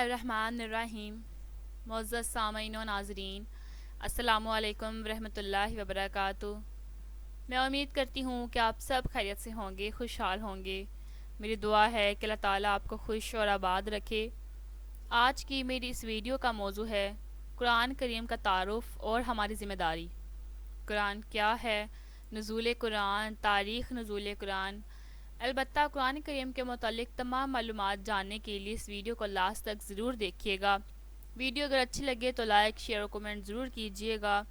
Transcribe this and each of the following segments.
الرحمن الرحیم۔ معزز سامعین و ناظرین، السلام علیکم ورحمۃ اللہ وبرکاتہ۔ میں امید کرتی ہوں کہ آپ سب خیریت سے ہوں گے، خوشحال ہوں گے۔ میری دعا ہے کہ اللہ تعالیٰ آپ کو خوش اور آباد رکھے۔ آج کی میری اس ویڈیو کا موضوع ہے قرآن کریم کا تعارف اور ہماری ذمہ داری۔ قرآن کیا ہے، نزول قرآن، تاریخ نزول قرآن۔ البتہ قرآن کریم کے متعلق تمام معلومات جاننے کے لیے اس ویڈیو کو لاسٹ تک ضرور دیکھیے گا۔ ویڈیو اگر اچھی لگے تو لائک، شیئر اور کومنٹ ضرور کیجیے گا۔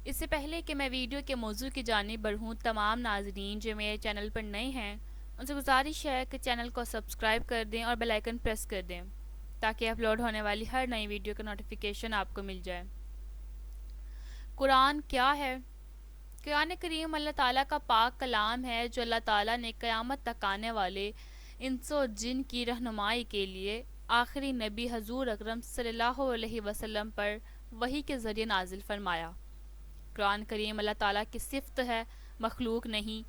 اس سے پہلے کہ میں ویڈیو کے موضوع کی جانب بڑھوں، تمام ناظرین جو میرے چینل پر نئے ہیں ان سے گزارش ہے کہ چینل کو سبسکرائب کر دیں اور بیل آئیکن پریس کر دیں تاکہ اپلوڈ ہونے والی ہر نئی ویڈیو کا نوٹیفیکیشن آپ کو مل جائے۔ قرآن کیا ہے؟ قرآن کریم اللہ تعالیٰ کا پاک کلام ہے جو اللہ تعالیٰ نے قیامت تک آنے والے انس و جن کی رہنمائی کے لیے آخری نبی حضور اکرم صلی اللہ علیہ وسلم پر وحی کے ذریعے نازل فرمایا۔ قرآن کریم اللہ تعالیٰ کی صفت ہے، مخلوق نہیں۔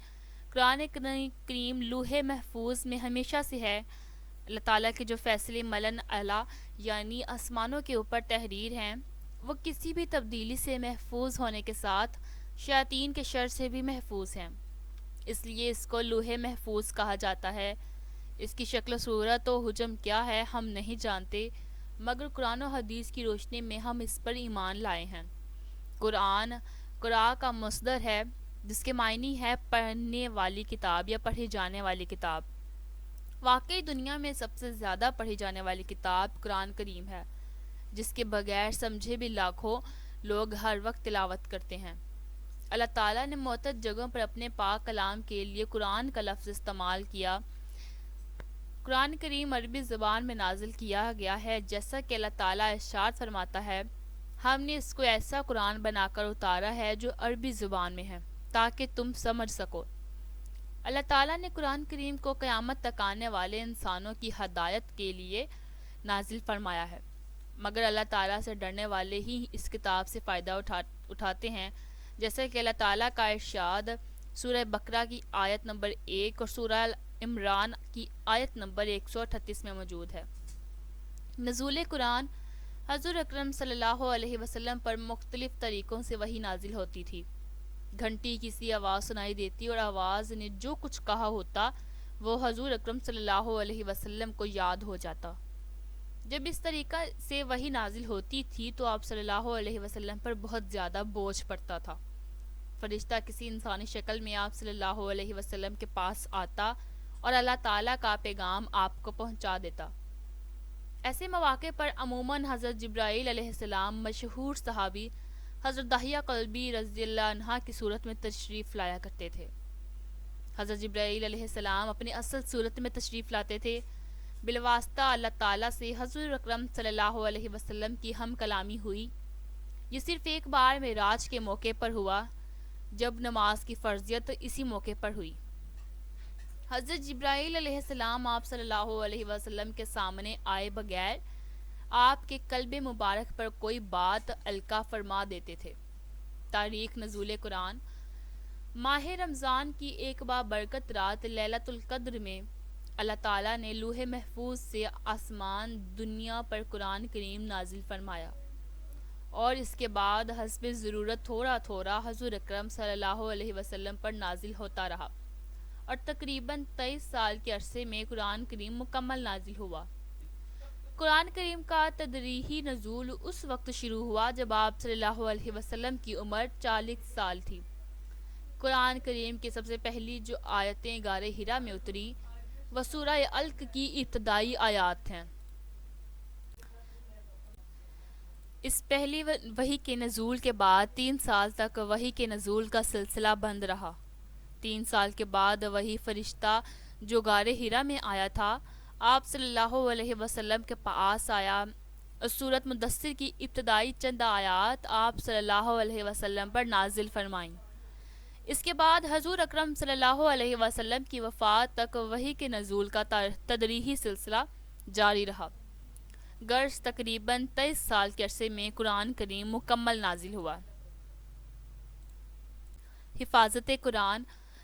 قرآن کریم لوح محفوظ میں ہمیشہ سے ہے۔ اللہ تعالیٰ کے جو فیصلے ملن اعلیٰ یعنی آسمانوں کے اوپر تحریر ہیں، وہ کسی بھی تبدیلی سے محفوظ ہونے کے ساتھ شیاطین کے شر سے بھی محفوظ ہیں، اس لیے اس کو لوح محفوظ کہا جاتا ہے۔ اس کی شکل و صورت و حجم کیا ہے ہم نہیں جانتے، مگر قرآن و حدیث کی روشنی میں ہم اس پر ایمان لائے ہیں۔ قرآن قرآ کا مصدر ہے جس کے معنی ہے پڑھنے والی کتاب یا پڑھی جانے والی کتاب۔ واقعی دنیا میں سب سے زیادہ پڑھی جانے والی کتاب قرآن کریم ہے، جس کے بغیر سمجھے بھی لاکھوں لوگ ہر وقت تلاوت کرتے ہیں۔ اللہ تعالیٰ نے متعدد جگہوں پر اپنے پاک کلام کے لیے قرآن کا لفظ استعمال کیا۔ قرآن کریم عربی زبان میں نازل کیا گیا ہے، جیسا کہ اللہ تعالیٰ ارشاد فرماتا ہے، ہم نے اس کو ایسا قرآن بنا کر اتارا ہے جو عربی زبان میں ہے تاکہ تم سمجھ سکو۔ اللہ تعالیٰ نے قرآن کریم کو قیامت تک آنے والے انسانوں کی ہدایت کے لیے نازل فرمایا ہے، مگر اللہ تعالیٰ سے ڈرنے والے ہی اس کتاب سے فائدہ اٹھاتے ہیں، جیسے کہ اللہ تعالیٰ کا ارشاد سورہ بقرہ کی آیت نمبر 1 اور سورہ عمران کی آیت نمبر 138 میں موجود ہے۔ نزول قرآن حضور اکرم صلی اللہ علیہ وسلم پر مختلف طریقوں سے وحی نازل ہوتی تھی۔ گھنٹی کی سی آواز سنائی دیتی اور آواز نے جو کچھ کہا ہوتا وہ حضور اکرم صلی اللہ علیہ وسلم کو یاد ہو جاتا۔ جب اس طریقہ سے وحی نازل ہوتی تھی تو آپ صلی اللہ علیہ وسلم پر بہت زیادہ بوجھ پڑتا تھا۔ فرشتہ کسی انسانی شکل میں آپ صلی اللہ علیہ وسلم کے پاس آتا اور اللہ تعالیٰ کا پیغام آپ کو پہنچا دیتا۔ ایسے مواقع پر عموماً حضرت جبرائیل علیہ السلام مشہور صحابی حضرت دحیہ قلبی رضی اللہ عنہ کی صورت میں تشریف لایا کرتے تھے۔ حضرت جبرائیل علیہ السلام اپنی اصل صورت میں تشریف لاتے تھے۔ بالواسطہ اللہ تعالیٰ سے حضور اکرم صلی اللہ علیہ وسلم کی ہم کلامی ہوئی۔ یہ صرف ایک بار معراج کے موقع پر ہوا، جب نماز کی فرضیت اسی موقع پر ہوئی۔ حضرت جبرائیل علیہ السلام آپ صلی اللہ علیہ وسلم کے سامنے آئے بغیر آپ کے قلب مبارک پر کوئی بات القا فرما دیتے تھے۔ تاریخ نزول قرآن۔ ماہ رمضان کی ایک بابرکت رات لیلۃ القدر میں اللہ تعالیٰ نے لوح محفوظ سے آسمان دنیا پر قرآن کریم نازل فرمایا، اور اس کے بعد حسب ضرورت تھوڑا تھوڑا حضور اکرم صلی اللہ علیہ وسلم پر نازل ہوتا رہا، اور تقریباً 23 سال کے عرصے میں قرآن کریم مکمل نازل ہوا۔ قرآن کریم کا تدریجی نزول اس وقت شروع ہوا جب آپ صلی اللہ علیہ وسلم کی عمر 40 سال تھی۔ قرآن کریم کی سب سے پہلی جو آیتیں غار حرا میں اتری وہ سورہ علق کی ابتدائی آیات ہیں۔ اس پہلی وحی کے نزول کے بعد 3 سال تک وحی کے نزول کا سلسلہ بند رہا۔ 3 سال کے بعد وحی فرشتہ جو غار حرا میں آیا تھا آپ صلی اللہ علیہ وسلم کے پاس آیا۔ سورۃ مدثر کی ابتدائی چند آیات آپ صلی اللہ علیہ وسلم پر نازل فرمائیں۔ اس کے بعد حضور اکرم صلی اللہ علیہ وسلم کی وفات تک وحی کے نزول کا تدریجی سلسلہ جاری رہا، غرض تقریباً 23 سال کے عرصے میں قرآن کریم مکمل نازل ہوا۔ حفاظت قرآن۔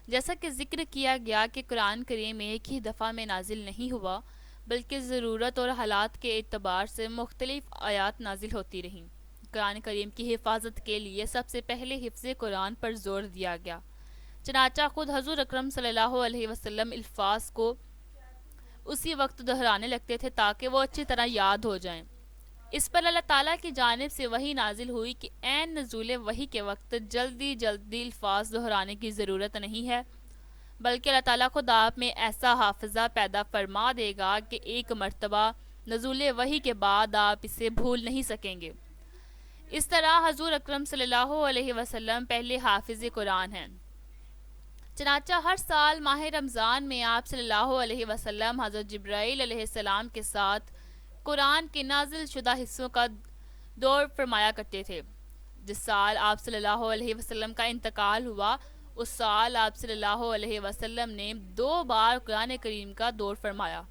جیسا کہ ذکر کیا گیا کہ قرآن کریم ایک ہی دفعہ میں نازل نہیں ہوا، بلکہ ضرورت اور حالات کے اعتبار سے مختلف آیات نازل ہوتی رہیں۔ قرآن کریم کی حفاظت کے لیے سب سے پہلے حفظ قرآن پر زور دیا گیا، چنانچہ خود حضور اکرم صلی اللہ علیہ وسلم الفاظ کو اسی وقت دہرانے لگتے تھے تاکہ وہ اچھی طرح یاد ہو جائیں۔ اس پر اللہ تعالیٰ کی جانب سے وحی نازل ہوئی کہ عین نزول وحی کے وقت جلدی جلدی الفاظ دہرانے کی ضرورت نہیں ہے، بلکہ اللہ تعالیٰ خود آپ میں ایسا حافظہ پیدا فرما دے گا کہ ایک مرتبہ نزول وحی کے بعد آپ اسے بھول نہیں سکیں گے۔ اس طرح حضور اکرم صلی اللہ علیہ وسلم پہلے حافظ قرآن ہیں۔ چنانچہ ہر سال ماہ رمضان میں آپ صلی اللہ علیہ وسلم حضرت جبرائیل علیہ السلام کے ساتھ قرآن کے نازل شدہ حصوں کا دور فرمایا کرتے تھے۔ جس سال آپ صلی اللہ علیہ وسلم کا انتقال ہوا، اس سال آپ صلی اللہ علیہ وسلم نے 2 بار قرآن کریم کا دور فرمایا۔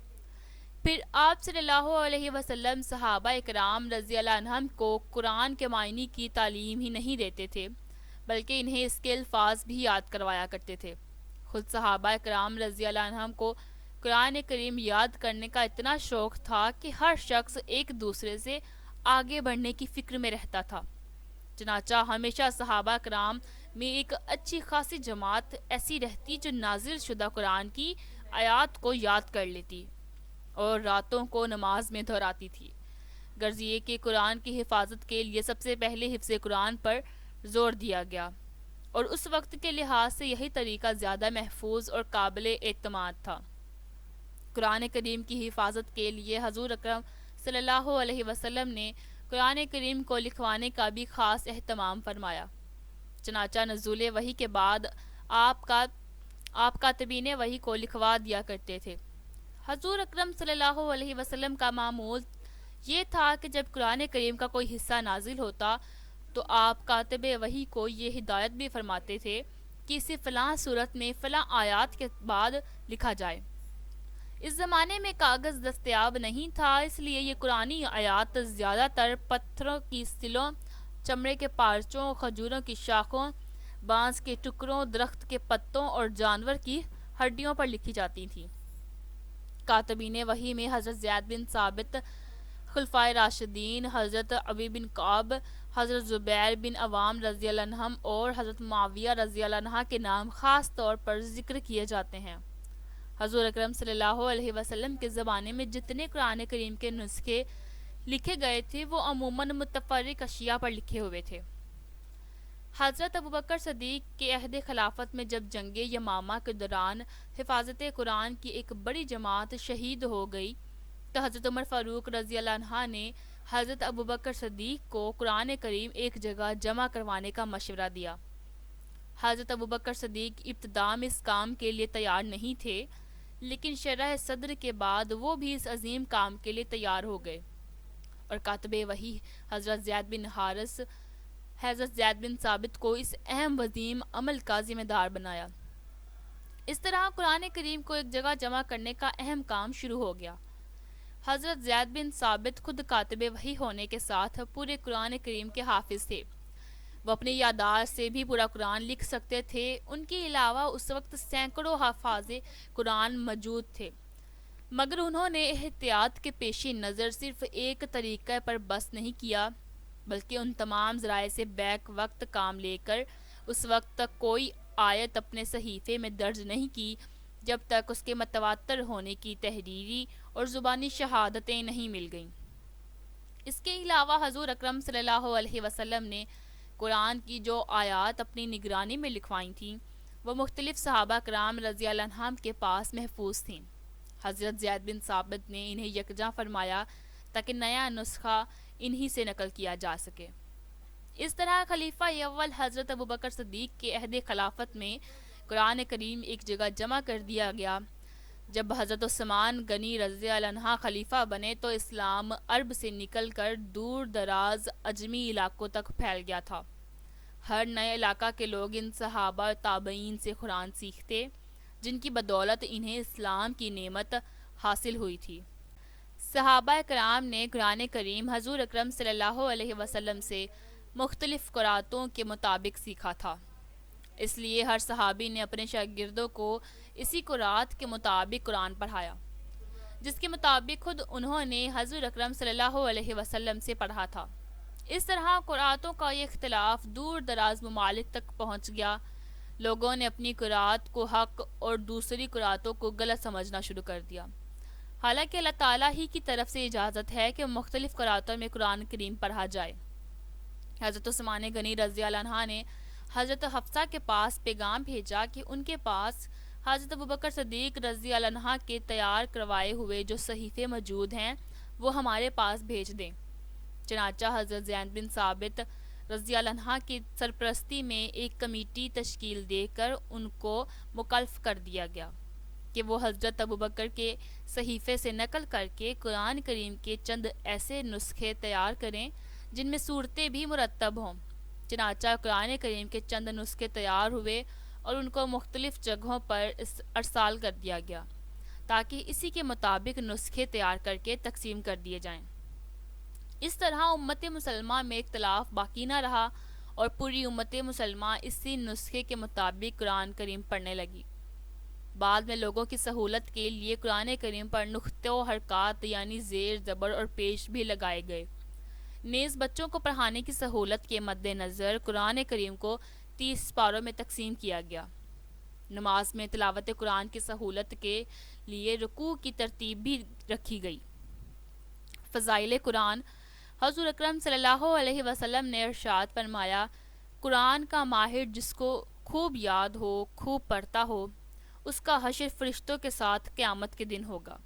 پھر آپ صلی اللہ علیہ وسلم صحابہ اکرام رضی اللہ عنہم کو قرآن کے معنی کی تعلیم ہی نہیں دیتے تھے، بلکہ انہیں اس کے الفاظ بھی یاد کروایا کرتے تھے۔ خود صحابہ اکرام رضی اللہ عنہم کو قرآن کریم یاد کرنے کا اتنا شوق تھا کہ ہر شخص ایک دوسرے سے آگے بڑھنے کی فکر میں رہتا تھا۔ چنانچہ ہمیشہ صحابہ کرام میں ایک اچھی خاصی جماعت ایسی رہتی جو نازل شدہ قرآن کی آیات کو یاد کر لیتی اور راتوں کو نماز میں دہراتی تھی۔ غرض یہ کہ قرآن کی حفاظت کے لیے سب سے پہلے حفظ قرآن پر زور دیا گیا، اور اس وقت کے لحاظ سے یہی طریقہ زیادہ محفوظ اور قابل اعتماد تھا۔ قرآن کریم کی حفاظت کے لیے حضور اکرم صلی اللہ علیہ وسلم نے قرآن کریم کو لکھوانے کا بھی خاص اہتمام فرمایا۔ چنانچہ نزول وحی کے بعد آپ کاتبین وحی کو لکھوا دیا کرتے تھے۔ حضور اکرم صلی اللہ علیہ وسلم کا معمول یہ تھا کہ جب قرآن کریم کا کوئی حصہ نازل ہوتا تو آپ کاتب وحی کو یہ ہدایت بھی فرماتے تھے کہ اسے فلاں صورت میں فلاں آیات کے بعد لکھا جائے۔ اس زمانے میں کاغذ دستیاب نہیں تھا، اس لیے یہ قرآنی آیات زیادہ تر پتھروں کی سلوں، چمڑے کے پارچوں، کھجوروں کی شاخوں، بانس کے ٹکڑوں، درخت کے پتوں اور جانور کی ہڈیوں پر لکھی جاتی تھیں۔ کاتبین وحی میں حضرت زید بن ثابت، خلفائے راشدین، حضرت ابی بن کعب، حضرت زبیر بن عوام رضی اللہ عنہم اور حضرت معاویہ رضی اللہ عنہ کے نام خاص طور پر ذکر کیے جاتے ہیں۔ حضور اکرم صلی اللہ علیہ وسلم کے زمانے میں جتنے قرآن کریم کے نسخے لکھے گئے تھے وہ عموماً متفرق اشیاء پر لکھے ہوئے تھے۔ حضرت ابوبکر صدیق کے عہد خلافت میں جب جنگ یمامہ کے دوران حفاظت قرآن کی ایک بڑی جماعت شہید ہو گئی تو حضرت عمر فاروق رضی اللہ عنہ نے حضرت ابوبکر صدیق کو قرآن کریم ایک جگہ جمع کروانے کا مشورہ دیا۔ حضرت ابوبکر صدیق ابتدا میں اس کام کے لیے تیار نہیں تھے، لیکن شرح صدر کے بعد وہ بھی اس عظیم کام کے لیے تیار ہو گئے اور کاتب وحی حضرت زید بن حارث، حضرت زید بن ثابت کو اس اہم وزیم عمل کا ذمہ دار بنایا۔ اس طرح قرآن کریم کو ایک جگہ جمع کرنے کا اہم کام شروع ہو گیا۔ حضرت زید بن ثابت خود کاتب وحی ہونے کے ساتھ پورے قرآن کریم کے حافظ تھے۔ وہ اپنی یادداشت سے بھی پورا قرآن لکھ سکتے تھے۔ ان کے علاوہ اس وقت سینکڑوں حفاظ قرآن موجود تھے، مگر انہوں نے احتیاط کے پیش نظر صرف ایک طریقہ پر بس نہیں کیا، بلکہ ان تمام ذرائع سے بیک وقت کام لے کر اس وقت تک کوئی آیت اپنے صحیفے میں درج نہیں کی جب تک اس کے متواتر ہونے کی تحریری اور زبانی شہادتیں نہیں مل گئیں۔ اس کے علاوہ حضور اکرم صلی اللہ علیہ وسلم نے قرآن کی جو آیات اپنی نگرانی میں لکھوائی تھیں وہ مختلف صحابہ کرام رضی اللہ عنہم کے پاس محفوظ تھیں۔ حضرت زید بن ثابت نے انہیں یکجا فرمایا تاکہ نیا نسخہ انہی سے نقل کیا جا سکے۔ اس طرح خلیفہ اول حضرت ابوبکر صدیق کے عہد خلافت میں قرآن کریم ایک جگہ جمع کر دیا گیا۔ جب حضرت عثمان غنی رضی اللہ عنہ خلیفہ بنے تو اسلام عرب سے نکل کر دور دراز عجمی علاقوں تک پھیل گیا تھا۔ ہر نئے علاقہ کے لوگ ان صحابہ و تابعین سے قرآن سیکھتے جن کی بدولت انہیں اسلام کی نعمت حاصل ہوئی تھی۔ صحابہ کرام نے قرآن کریم حضور اکرم صلی اللہ علیہ وسلم سے مختلف قراتوں کے مطابق سیکھا تھا، اس لیے ہر صحابی نے اپنے شاگردوں کو اسی قرات کے مطابق قرآن پڑھایا۔ جس کے مطابق خود انہوں نے حضور اکرم صلی اللہ علیہ وسلم سے پڑھا تھا۔ اس طرح قرأتوں کا یہ اختلاف دور دراز ممالک تک پہنچ گیا۔ لوگوں نے اپنی قرأت کو حق اور دوسری قرأتوں کو غلط سمجھنا شروع کر دیا، حالانکہ اللہ تعالیٰ ہی کی طرف سے اجازت ہے کہ مختلف قرأتوں میں قرآن کریم پڑھا جائے۔ حضرت عثمان غنی رضی اللہ عنہ نے حضرت حفصہ کے پاس پیغام بھیجا کہ ان کے پاس حضرت ابوبکر صدیق رضی اللہ عنہ کے تیار کروائے ہوئے جو صحیفے موجود ہیں وہ ہمارے پاس بھیج دیں۔ چنانچہ حضرت زید بن ثابت رضی اللہ عنہ کی سرپرستی میں ایک کمیٹی تشکیل دے کر ان کو مکلف کر دیا گیا کہ وہ حضرت ابوبکر کے صحیفے سے نقل کر کے قرآن کریم کے چند ایسے نسخے تیار کریں جن میں صورتیں بھی مرتب ہوں۔ چنانچہ قرآن کریم کے چند نسخے تیار ہوئے اور ان کو مختلف جگہوں پر ارسال کر دیا گیا تاکہ اسی کے مطابق نسخے تیار کر کے تقسیم کر دیے جائیں۔ اس طرح امت مسلمہ میں اختلاف باقی نہ رہا اور پوری امت مسلمہ اسی نسخے کے مطابق قرآن کریم پڑھنے لگی۔ بعد میں لوگوں کی سہولت کے لیے قرآن کریم پر نقطے و حرکات یعنی زیر زبر اور پیش بھی لگائے گئے۔ نیز بچوں کو پڑھانے کی سہولت کے مد نظر قرآن کریم کو 30 پاروں میں تقسیم کیا گیا۔ نماز میں تلاوت قرآن کی سہولت کے لیے رکوع کی ترتیب بھی رکھی گئی۔ فضائل قرآن۔ حضور اکرم صلی اللہ علیہ وسلم نے ارشاد فرمایا، قرآن کا ماہر جس کو خوب یاد ہو، خوب پڑھتا ہو، اس کا حشر فرشتوں کے ساتھ قیامت کے دن ہوگا۔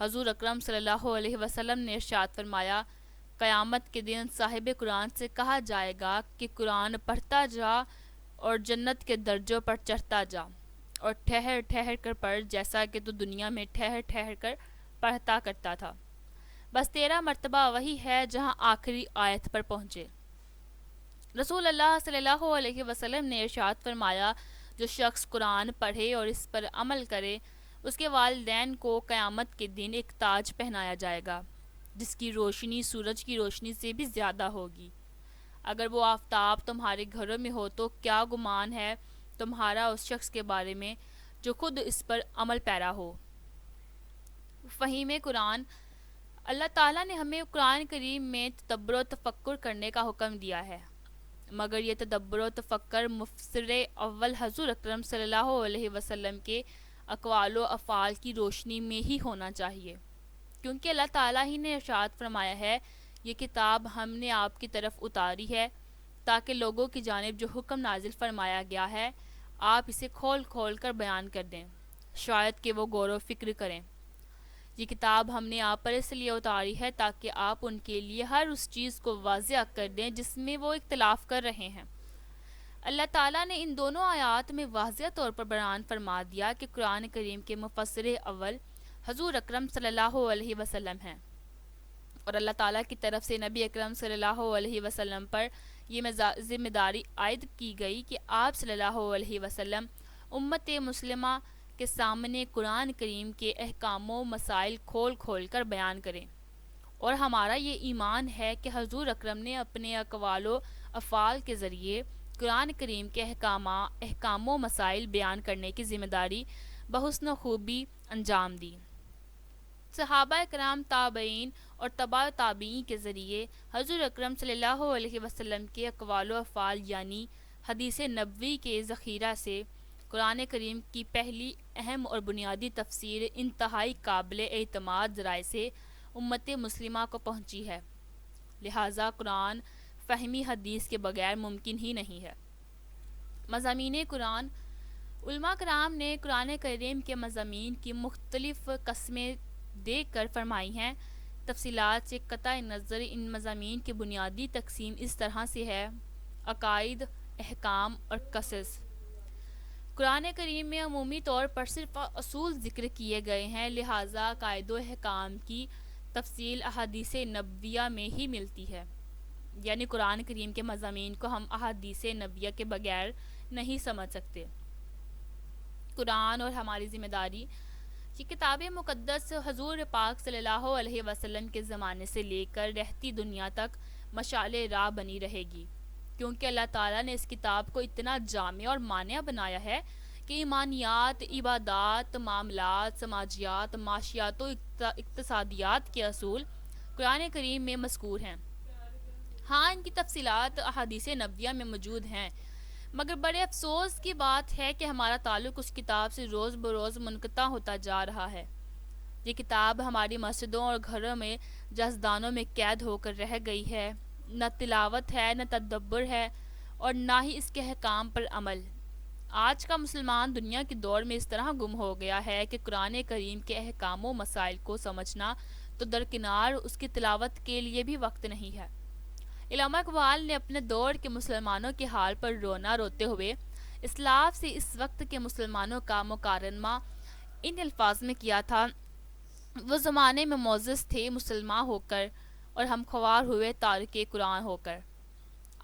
حضور اکرم صلی اللہ علیہ وسلم نے ارشاد فرمایا، قیامت کے دن صاحب قرآن سے کہا جائے گا کہ قرآن پڑھتا جا اور جنت کے درجوں پر چڑھتا جا، اور ٹھہر ٹھہر کر پڑھ جیسا کہ تو دنیا میں ٹھہر ٹھہر کر پڑھتا کرتا تھا، بس تیرا مرتبہ وہی ہے جہاں آخری آیت پر پہنچے۔ رسول اللہ صلی اللہ علیہ وسلم نے ارشاد فرمایا، جو شخص قرآن پڑھے اور اس پر عمل کرے، اس کے والدین کو قیامت کے دن ایک تاج پہنایا جائے گا جس کی روشنی سورج کی روشنی سے بھی زیادہ ہوگی۔ اگر وہ آفتاب تمہارے گھروں میں ہو تو کیا گمان ہے تمہارا اس شخص کے بارے میں جو خود اس پر عمل پیرا ہو۔ فہیم قرآن۔ اللہ تعالیٰ نے ہمیں قرآن کریم میں تدبر و تفکر کرنے کا حکم دیا ہے، مگر یہ تدبر و تفکر مفسر اول حضور اکرم صلی اللہ علیہ وسلم کے اقوال و افعال کی روشنی میں ہی ہونا چاہیے، کیونکہ اللہ تعالیٰ ہی نے ارشاد فرمایا ہے، یہ کتاب ہم نے آپ کی طرف اتاری ہے تاکہ لوگوں کی جانب جو حکم نازل فرمایا گیا ہے آپ اسے کھول کھول کر بیان کر دیں، شاید کہ وہ غور و فکر کریں۔ یہ کتاب ہم نے آپ پر اس لیے اتاری ہے تاکہ آپ ان کے لیے ہر اس چیز کو واضح کر دیں جس میں وہ اختلاف کر رہے ہیں۔ اللہ تعالیٰ نے ان دونوں آیات میں واضح طور پر بیان فرما دیا کہ قرآن کریم کے مفسر اول حضور اکرم صلی اللہ علیہ وسلم ہیں، اور اللہ تعالیٰ کی طرف سے نبی اکرم صلی اللہ علیہ وسلم پر یہ ذمہ داری عائد کی گئی کہ آپ صلی اللہ علیہ وسلم امت مسلمہ کے سامنے قرآن کریم کے احکام و مسائل کھول کھول کر بیان کریں، اور ہمارا یہ ایمان ہے کہ حضور اکرم نے اپنے اقوال و افعال کے ذریعے قرآن کریم کے احکام و مسائل بیان کرنے کی ذمہ داری بحسن و خوبی انجام دی۔ صحابہ کرام، تابعین اور تبع تابعین کے ذریعے حضور اکرم صلی اللہ علیہ وسلم کے اقوال و افعال یعنی حدیث نبوی کے ذخیرہ سے قرآن کریم کی پہلی اہم اور بنیادی تفسیر انتہائی قابل اعتماد ذرائع سے امت مسلمہ کو پہنچی ہے، لہٰذا قرآن فہمی حدیث کے بغیر ممکن ہی نہیں ہے۔ مضامین قرآن۔ علماء کرام نے قرآن کریم کے مضامین کی مختلف قسمیں دے کر فرمائی ہیں۔ تفصیلات سے قطع نظر ان مضامین کی بنیادی تقسیم اس طرح سے ہے: عقائد، احکام اور قصص۔ قرآن کریم میں عمومی طور پر صرف اصول ذکر کیے گئے ہیں، لہٰذا عقائد و احکام کی تفصیل احادیث نبویہ میں ہی ملتی ہے، یعنی قرآن کریم کے مضامین کو ہم احادیث نبویہ کے بغیر نہیں سمجھ سکتے۔ قرآن اور ہماری ذمہ داری۔ یہ کتاب مقدس حضور پاک صلی اللہ علیہ وسلم کے زمانے سے لے کر رہتی دنیا تک مشعل راہ بنی رہے گی، کیونکہ اللہ تعالیٰ نے اس کتاب کو اتنا جامع اور مانع بنایا ہے، کہ ایمانیات، عبادات، معاملات، سماجیات، معاشیات و اقتصادیات کے اصول قرآن کریم میں مذکور ہیں۔ ہاں، ان کی تفصیلات احادیث نبویہ میں موجود ہیں، مگر بڑے افسوس کی بات ہے کہ ہمارا تعلق اس کتاب سے روز بروز منقطع ہوتا جا رہا ہے۔ یہ کتاب ہماری مسجدوں اور گھروں میں جزدانوں میں قید ہو کر رہ گئی ہے، نہ تلاوت ہے، نہ تدبر ہے، اور نہ ہی اس کے احکام پر عمل۔ آج کا مسلمان دنیا کے دور میں اس طرح گم ہو گیا ہے کہ قرآن کریم کے احکام و مسائل کو سمجھنا تو درکنار، اس کی تلاوت کے لیے بھی وقت نہیں ہے۔ علامہ اقبال نے اپنے دور کے مسلمانوں کے حال پر رونا روتے ہوئے اسلاف سے اس وقت کے مسلمانوں کا مقارنہ ان الفاظ میں کیا تھا: وہ زمانے میں معزز تھے مسلمان ہو کر، اور ہم خوار ہوئے تارک قرآن ہو کر۔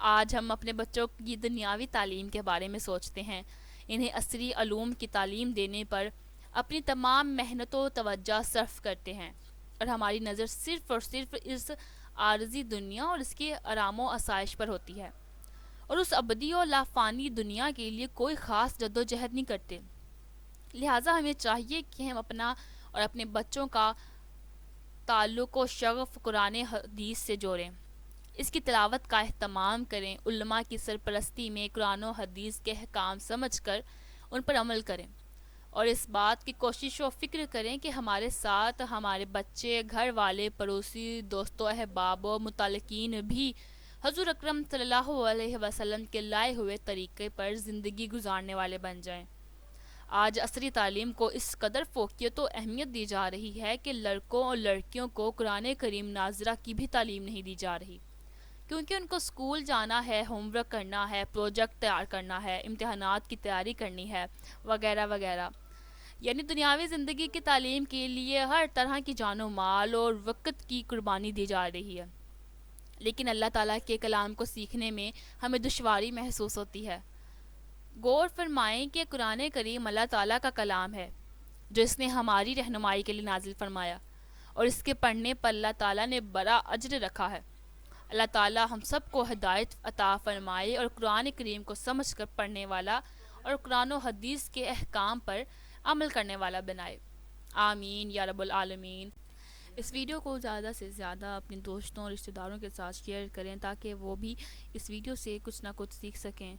آج ہم اپنے بچوں کی دنیاوی تعلیم کے بارے میں سوچتے ہیں، انہیں عصری علوم کی تعلیم دینے پر اپنی تمام محنت و توجہ صرف کرتے ہیں، اور ہماری نظر صرف اور صرف اس عارضی دنیا اور اس کے آرام و آسائش پر ہوتی ہے، اور اس ابدی و لافانی دنیا کے لیے کوئی خاص جد و جہد نہیں کرتے۔ لہٰذا ہمیں چاہیے کہ ہم اپنا اور اپنے بچوں کا تعلق و شغف قرآن حدیث سے جوڑیں، اس کی تلاوت کا اہتمام کریں، علماء کی سرپرستی میں قرآن و حدیث کے احکام سمجھ کر ان پر عمل کریں، اور اس بات کی کوشش و فکر کریں کہ ہمارے ساتھ ہمارے بچے، گھر والے، پڑوسی، دوست و احباب و متعلقین بھی حضور اکرم صلی اللہ علیہ وسلم کے لائے ہوئے طریقے پر زندگی گزارنے والے بن جائیں۔ آج عصری تعلیم کو اس قدر فوقیت و اہمیت دی جا رہی ہے کہ لڑکوں اور لڑکیوں کو قرآن کریم ناظرہ کی بھی تعلیم نہیں دی جا رہی، کیونکہ ان کو اسکول جانا ہے، ہوم ورک کرنا ہے، پروجیکٹ تیار کرنا ہے، امتحانات کی تیاری کرنی ہے، وغیرہ وغیرہ۔ یعنی دنیاوی زندگی کی تعلیم کے لیے ہر طرح کی جان و مال اور وقت کی قربانی دی جا رہی ہے، لیکن اللہ تعالیٰ کے کلام کو سیکھنے میں ہمیں دشواری محسوس ہوتی ہے۔ غور فرمائیں کہ قرآن کریم اللہ تعالیٰ کا کلام ہے جو اس نے ہماری رہنمائی کے لیے نازل فرمایا، اور اس کے پڑھنے پر اللہ تعالیٰ نے بڑا اجر رکھا ہے۔ اللہ تعالیٰ ہم سب کو ہدایت عطا فرمائے اور قرآن کریم کو سمجھ کر پڑھنے والا اور قرآن و حدیث کے احکام پر عمل کرنے والا بنائے۔ آمین یا رب العالمین۔ اس ویڈیو کو زیادہ سے زیادہ اپنے دوستوں اور رشتہ داروں کے ساتھ شیئر کریں تاکہ وہ بھی اس ویڈیو سے کچھ نہ کچھ سیکھ سکیں۔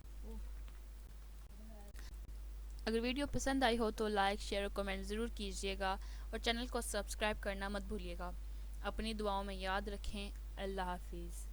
اگر ویڈیو پسند آئی ہو تو لائک، شیئر اور کمنٹ ضرور کیجیے گا، اور چینل کو سبسکرائب کرنا مت بھولیے گا۔ اپنی دعاؤں میں یاد رکھیں۔ اللہ حافظ۔